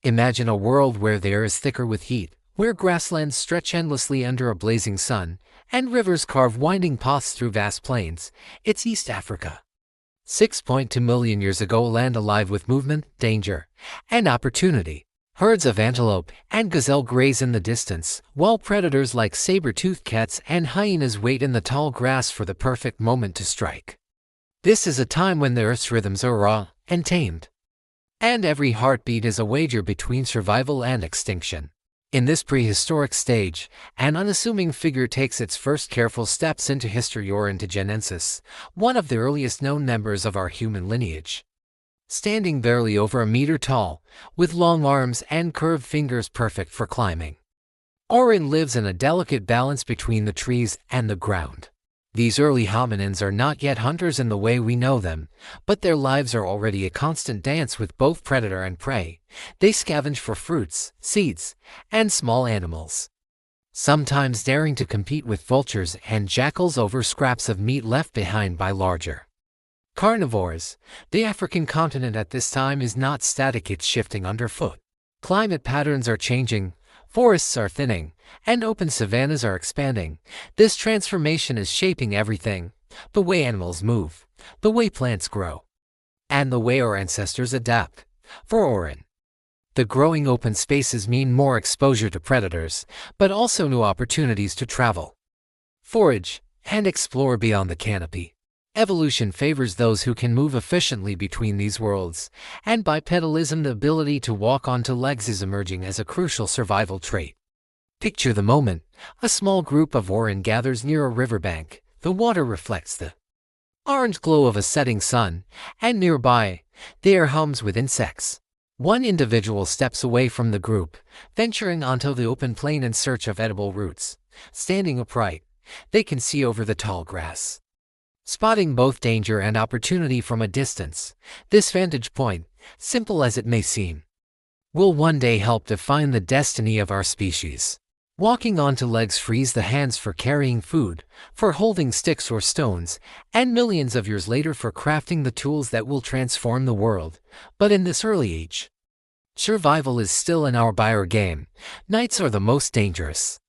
Imagine a world where the air is thicker with heat, where grasslands stretch endlessly under a blazing sun, and rivers carve winding paths through vast plains. It's East Africa. 6.2 million years ago, a land alive with movement, danger, and opportunity. Herds of antelope and gazelle graze in the distance, while predators like saber-toothed cats and hyenas wait in the tall grass for the perfect moment to strike. This is a time when the Earth's rhythms are raw and tamed, and every heartbeat is a wager between survival and extinction. In this prehistoric stage, an unassuming figure takes its first careful steps into history, Orrorin tugenensis, one of the earliest known members of our human lineage. Standing barely over a meter tall, with long arms and curved fingers perfect for climbing, Orrorin lives in a delicate balance between the trees and the ground. These early hominins are not yet hunters in the way we know them, but their lives are already a constant dance with both predator and prey. They scavenge for fruits, seeds, and small animals, sometimes daring to compete with vultures and jackals over scraps of meat left behind by larger carnivores. The African continent at this time is not static, it's shifting underfoot. Climate patterns are changing, forests are thinning, and open savannas are expanding. This transformation is shaping everything: the way animals move, the way plants grow, and the way our ancestors adapt. For Orrorin, the growing open spaces mean more exposure to predators, but also new opportunities to travel, forage, and explore beyond the canopy. Evolution favors those who can move efficiently between these worlds, and bipedalism, the ability to walk on two legs, is emerging as a crucial survival trait. Picture the moment: a small group of Orrorin gathers near a riverbank. The water reflects the orange glow of a setting sun, and nearby, the air hums with insects. One individual steps away from the group, venturing onto the open plain in search of edible roots. Standing upright, they can see over the tall grass, spotting both danger and opportunity from a distance. This vantage point, simple as it may seem, will one day help define the destiny of our species. Walking on two legs frees the hands for carrying food, for holding sticks or stones, and millions of years later for crafting the tools that will transform the world. But in this early age, survival is still an hour-by-hour game. Nights are the most dangerous.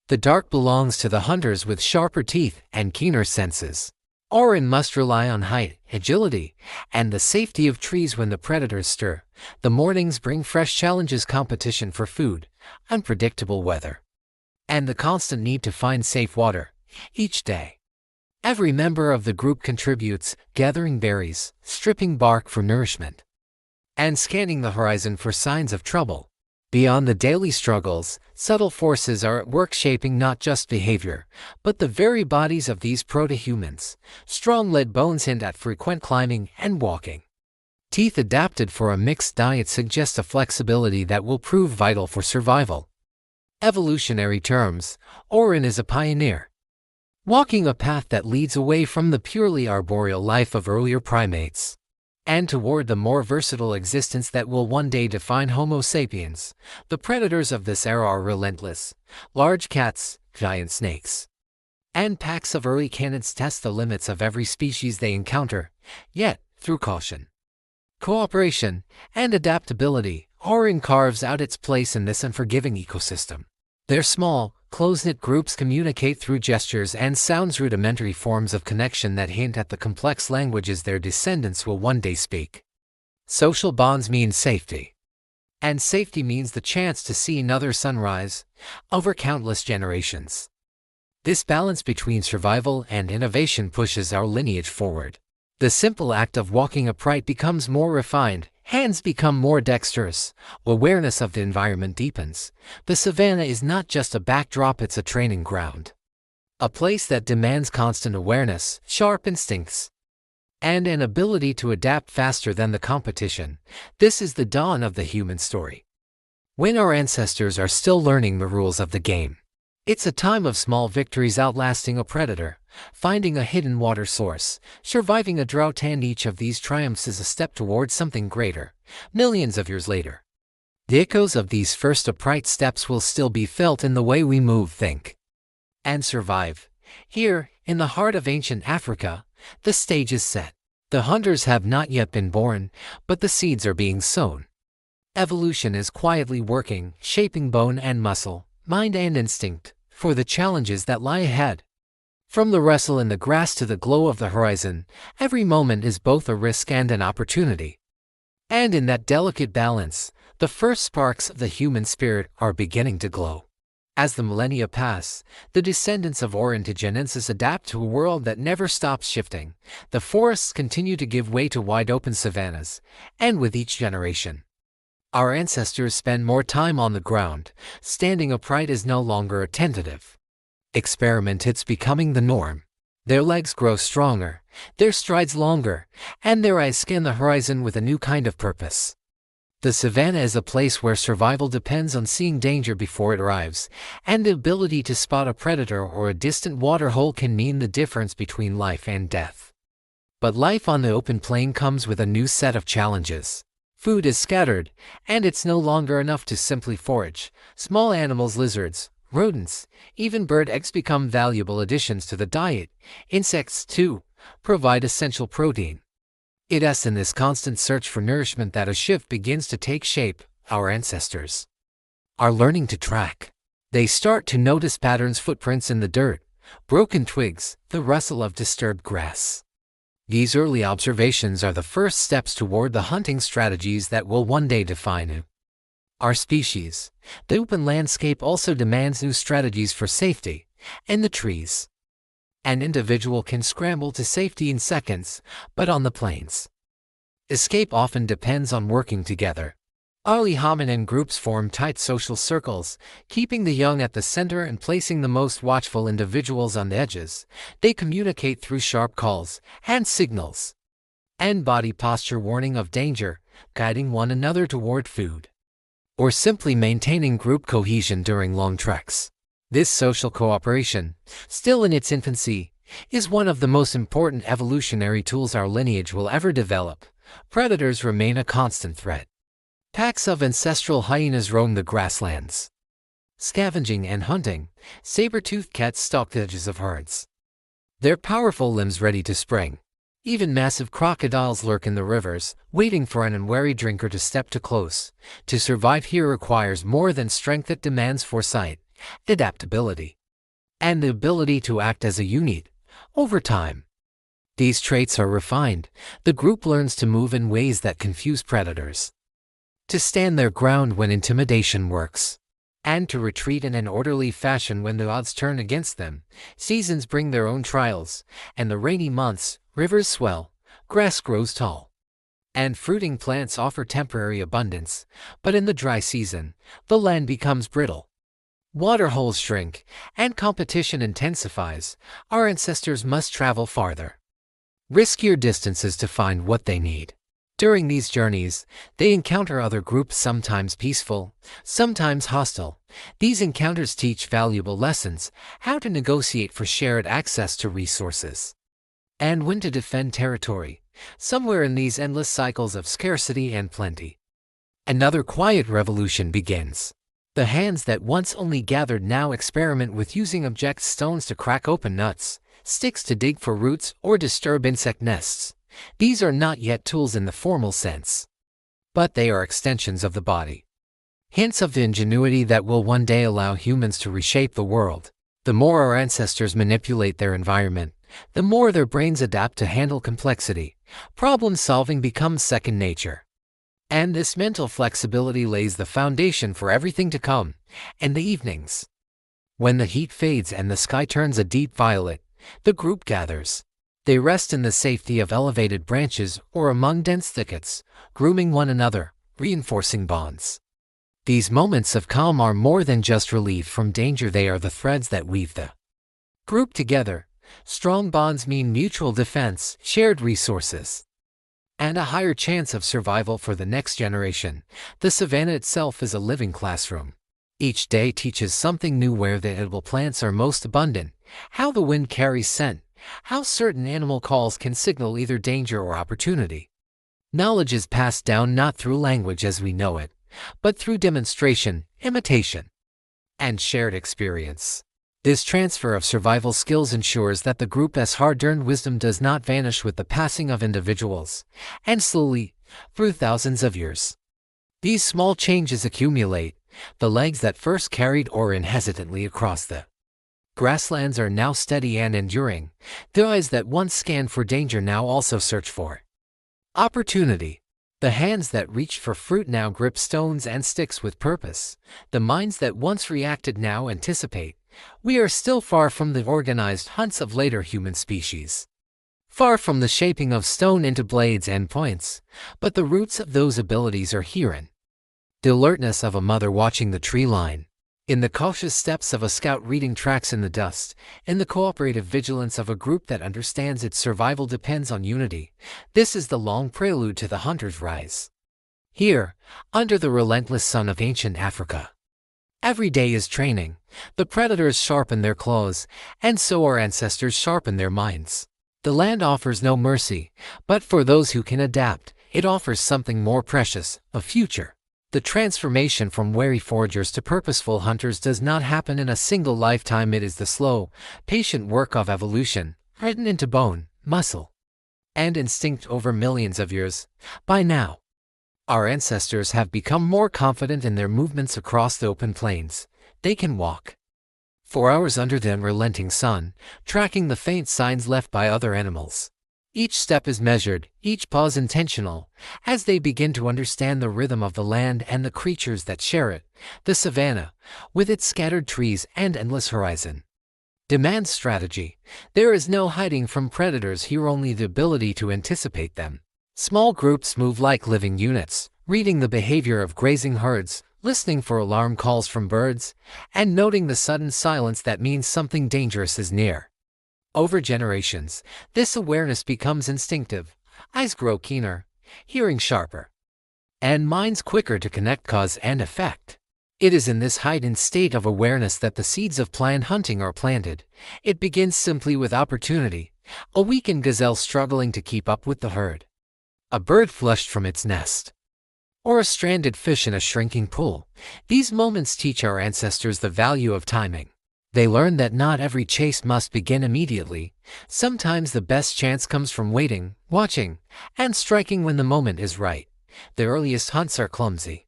The dark belongs to the hunters with sharper teeth and keener senses. Orrorin must rely on height, agility, and the safety of trees when the predators stir. The mornings bring fresh challenges: competition for food, unpredictable weather, and the constant need to find safe water. Each day, every member of the group contributes, gathering berries, stripping bark for nourishment, and scanning the horizon for signs of trouble. Beyond the daily struggles, subtle forces are at work, shaping not just behavior, but the very bodies of these proto-humans. Strong lead bones hint at frequent climbing and walking. Teeth adapted for a mixed diet suggest a flexibility that will prove vital for survival. Evolutionary terms, Orrorin is a pioneer, walking a path that leads away from the purely arboreal life of earlier primates, and toward the more versatile existence that will one day define Homo sapiens. The predators of this era are relentless: large cats, giant snakes, and packs of early canids test the limits of every species they encounter. Yet, through caution, cooperation, and adaptability, Orrorin carves out its place in this unforgiving ecosystem. Their small, close-knit groups communicate through gestures and sounds, rudimentary forms of connection that hint at the complex languages their descendants will one day speak. Social bonds mean safety, and safety means the chance to see another sunrise over countless generations. This balance between survival and innovation pushes our lineage forward. The simple act of walking upright becomes more refined, hands become more dexterous, awareness of the environment deepens. The savanna is not just a backdrop, it's a training ground, a place that demands constant awareness, sharp instincts, and an ability to adapt faster than the competition. This is the dawn of the human story, when our ancestors are still learning the rules of the game. It's a time of small victories, outlasting a predator, finding a hidden water source, surviving a drought, and each of these triumphs is a step towards something greater. Millions of years later, the echoes of these first upright steps will still be felt in the way we move, think, and survive. Here, in the heart of ancient Africa, the stage is set. The hunters have not yet been born, but the seeds are being sown. Evolution is quietly working, shaping bone and muscle, mind and instinct, for the challenges that lie ahead. From the wrestle in the grass to the glow of the horizon, every moment is both a risk and an opportunity. And in that delicate balance, the first sparks of the human spirit are beginning to glow. As the millennia pass, the descendants of Orrorin tugenensis adapt to a world that never stops shifting. The forests continue to give way to wide-open savannas, and with each generation, our ancestors spend more time on the ground. Standing upright is no longer a tentative experiment, it's becoming the norm. Their legs grow stronger, their strides longer, and their eyes scan the horizon with a new kind of purpose. The savanna is a place where survival depends on seeing danger before it arrives, and the ability to spot a predator or a distant waterhole can mean the difference between life and death. But life on the open plain comes with a new set of challenges. Food is scattered, and it's no longer enough to simply forage. Small animals, lizards, rodents, even bird eggs become valuable additions to the diet. Insects, too, provide essential protein. It is in this constant search for nourishment that a shift begins to take shape. Our ancestors are learning to track. They start to notice patterns, footprints in the dirt, broken twigs, the rustle of disturbed grass. These early observations are the first steps toward the hunting strategies that will one day define our species. The open landscape also demands new strategies for safety. In the trees, an individual can scramble to safety in seconds, but on the plains, escape often depends on working together. Early hominin groups form tight social circles, keeping the young at the center and placing the most watchful individuals on the edges. They communicate through sharp calls, hand signals, and body posture warning of danger, guiding one another toward food, or simply maintaining group cohesion during long treks. This social cooperation, still in its infancy, is one of the most important evolutionary tools our lineage will ever develop. Predators remain a constant threat. Packs of ancestral hyenas roam the grasslands, scavenging and hunting. Saber-toothed cats stalk the edges of herds, their powerful limbs ready to spring. Even massive crocodiles lurk in the rivers, waiting for an unwary drinker to step too close. To survive here requires more than strength, it demands foresight, adaptability, and the ability to act as a unit. Over time, these traits are refined. The group learns to move in ways that confuse predators, to stand their ground when intimidation works, and to retreat in an orderly fashion when the odds turn against them. Seasons bring their own trials, and the rainy months, rivers swell, grass grows tall, and fruiting plants offer temporary abundance. But in the dry season, the land becomes brittle. Waterholes shrink, and competition intensifies. Our ancestors must travel farther, riskier distances to find what they need. During these journeys, they encounter other groups, sometimes peaceful, sometimes hostile. These encounters teach valuable lessons: how to negotiate for shared access to resources, and when to defend territory. Somewhere in these endless cycles of scarcity and plenty, another quiet revolution begins. The hands that once only gathered now experiment with using object stones to crack open nuts, sticks to dig for roots, or disturb insect nests. These are not yet tools in the formal sense, but they are extensions of the body, hints of the ingenuity that will one day allow humans to reshape the world. The more our ancestors manipulate their environment, the more their brains adapt to handle complexity. Problem solving becomes second nature, and this mental flexibility lays the foundation for everything to come. In the evenings, when the heat fades and the sky turns a deep violet, the group gathers. They rest in the safety of elevated branches or among dense thickets, grooming one another, reinforcing bonds. These moments of calm are more than just relief from danger, they are the threads that weave the group together. Strong bonds mean mutual defense, shared resources, and a higher chance of survival for the next generation. The savanna itself is a living classroom. Each day teaches something new: where the edible plants are most abundant, how the wind carries scent, how certain animal calls can signal either danger or opportunity. Knowledge is passed down not through language as we know it, but through demonstration, imitation, and shared experience. This transfer of survival skills ensures that the group's hard-earned wisdom does not vanish with the passing of individuals, and slowly, through thousands of years, These small changes accumulate. The legs that first carried Orrorin hesitantly across the grasslands are now steady and enduring. The eyes that once scanned for danger now also search for opportunity. The hands that reached for fruit now grip stones and sticks with purpose. The minds that once reacted now anticipate. We are still far from the organized hunts of later human species, far from the shaping of stone into blades and points, but the roots of those abilities are herein. The alertness of a mother watching the tree line, in the cautious steps of a scout reading tracks in the dust, in the cooperative vigilance of a group that understands its survival depends on unity. This is the long prelude to the hunter's rise. Here, under the relentless sun of ancient Africa, every day is training. The predators sharpen their claws, and so our ancestors sharpen their minds. The land offers no mercy, but for those who can adapt, it offers something more precious, a future. The transformation from wary foragers to purposeful hunters does not happen in a single lifetime. It is the slow, patient work of evolution, written into bone, muscle, and instinct over millions of years. By now, our ancestors have become more confident in their movements across the open plains. They can walk for hours under the unrelenting sun, tracking the faint signs left by other animals. Each step is measured, each pause intentional, as they begin to understand the rhythm of the land and the creatures that share it. The savanna, with its scattered trees and endless horizon, demands strategy. There is no hiding from predators here, only the ability to anticipate them. Small groups move like living units, reading the behavior of grazing herds, listening for alarm calls from birds, and noting the sudden silence that means something dangerous is near. Over generations, this awareness becomes instinctive. Eyes grow keener, hearing sharper, and minds quicker to connect cause and effect. It is in this heightened state of awareness that the seeds of planned hunting are planted. It begins simply with opportunity, a weakened gazelle struggling to keep up with the herd, a bird flushed from its nest, or a stranded fish in a shrinking pool. These moments teach our ancestors the value of timing. They learn that not every chase must begin immediately. Sometimes the best chance comes from waiting, watching, and striking when the moment is right. The earliest hunts are clumsy,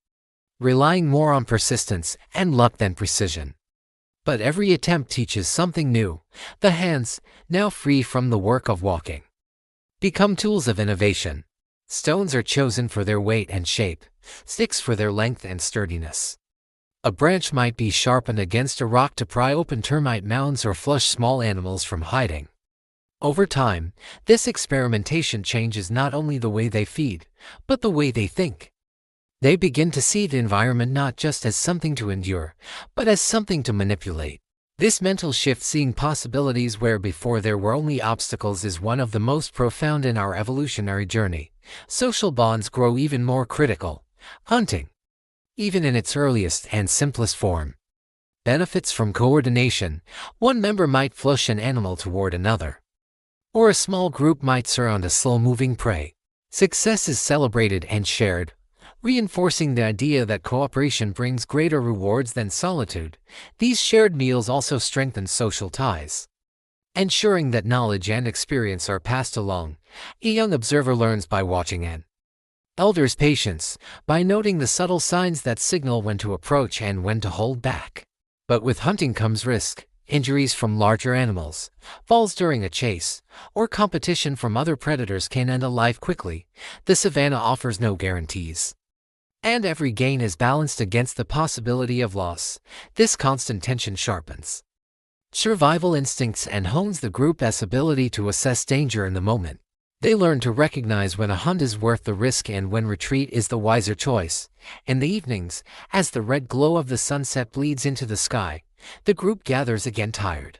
relying more on persistence and luck than precision. But every attempt teaches something new. The hands, now free from the work of walking, become tools of innovation. Stones are chosen for their weight and shape, sticks for their length and sturdiness. A branch might be sharpened against a rock to pry open termite mounds or flush small animals from hiding. Over time, this experimentation changes not only the way they feed, but the way they think. They begin to see the environment not just as something to endure, but as something to manipulate. This mental shift, seeing possibilities where before there were only obstacles, is one of the most profound in our evolutionary journey. Social bonds grow even more critical. Hunting, even in its earliest and simplest form, benefits from coordination. One member might flush an animal toward another, or a small group might surround a slow-moving prey. Success is celebrated and shared, reinforcing the idea that cooperation brings greater rewards than solitude. These shared meals also strengthen social ties, ensuring that knowledge and experience are passed along. A young observer learns by watching an elder's patience, by noting the subtle signs that signal when to approach and when to hold back. But with hunting comes risk. Injuries from larger animals, falls during a chase, or competition from other predators can end a life quickly. The savanna offers no guarantees, and every gain is balanced against the possibility of loss. This constant tension sharpens survival instincts and hones the group's ability to assess danger in the moment. They learn to recognize when a hunt is worth the risk and when retreat is the wiser choice. In the evenings, as the red glow of the sunset bleeds into the sky, the group gathers again, tired,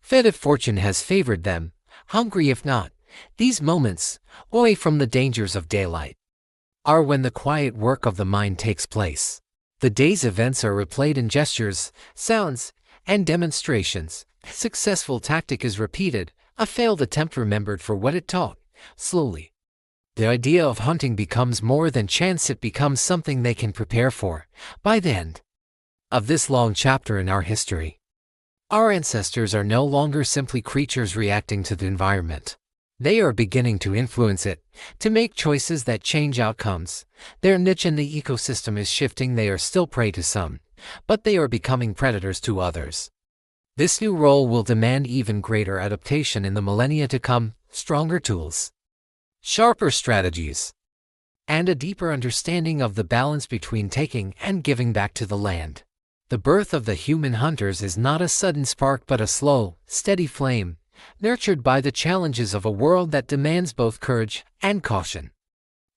fed if fortune has favored them, hungry if not. These moments, away from the dangers of daylight, are when the quiet work of the mind takes place. The day's events are replayed in gestures, sounds, and demonstrations. A successful tactic is repeated, a failed attempt remembered for what it taught. Slowly, the idea of hunting becomes more than chance. It becomes something they can prepare for. By the end of this long chapter in our history, our ancestors are no longer simply creatures reacting to the environment. They are beginning to influence it, to make choices that change outcomes. Their niche in the ecosystem is shifting. They are still prey to some, but they are becoming predators to others. This new role will demand even greater adaptation in the millennia to come, stronger tools, sharper strategies, and a deeper understanding of the balance between taking and giving back to the land. The birth of the human hunters is not a sudden spark but a slow, steady flame, nurtured by the challenges of a world that demands both courage and caution.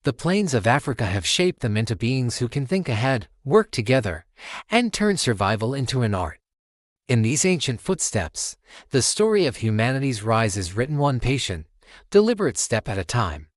The plains of Africa have shaped them into beings who can think ahead, work together, and turn survival into an art. In these ancient footsteps, the story of humanity's rise is written one patient, deliberate step at a time.